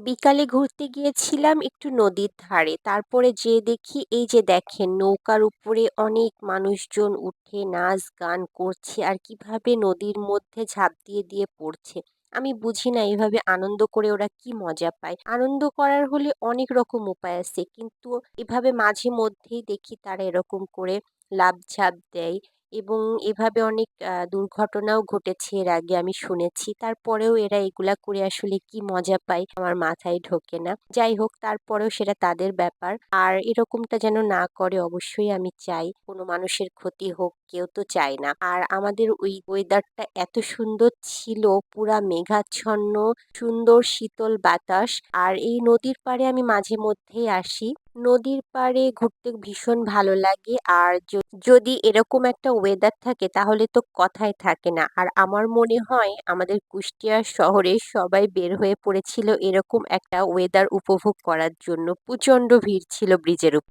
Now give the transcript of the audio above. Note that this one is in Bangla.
বিকালে ঘুরতে গিয়েছিলাম একটু নদীর ধারে। তারপরে যেয়ে দেখি এই যে দেখেন নৌকার উপরে অনেক মানুষজন উঠে নাচ গান করছে আর কিভাবে নদীর মধ্যে ঝাঁপ দিয়ে দিয়ে পড়ছে। আমি বুঝি না এভাবে আনন্দ করে ওরা কি মজা পায়। আনন্দ করার হলে অনেক রকম উপায় আছে। কিন্তু এভাবে মাঝে মধ্যেই দেখি তারা এরকম করে লাফ ঝাঁপ দেয় এবং এভাবে অনেক দুর্ঘটনাও ঘটেছে এর আগে আমি শুনেছি। তারপরেও এরা এগুলা করে আসলে কি মজা পায় আমার মাথায় ঢোকে না। যাই হোক তারপরেও সেটা তাদের ব্যাপার। আর এরকমটা যেন না করে অবশ্যই আমি চাই। কোনো মানুষের ক্ষতি হোক কেউ তো চায় না। আর আমাদের ওই ওয়েদারটা এত সুন্দর ছিল, পুরা মেঘাচ্ছন্ন, সুন্দর শীতল বাতাস। আর এই নদীর পাড়ে আমি মাঝে মধ্যেই আসি। নদীর পাড়ে ঘুরতে ভীষণ ভালো লাগে। আর যদি এরকম একটা ওয়েদার থাকে তাহলে তো কথাই থাকে না। আর আমার মনে হয় আমাদের কুষ্টিয়া শহরে সবাই বের হয়ে পড়েছিল এরকম একটা ওয়েদার উপভোগ করার জন্য। প্রচন্ড ভিড় ছিল ব্রিজের উপর।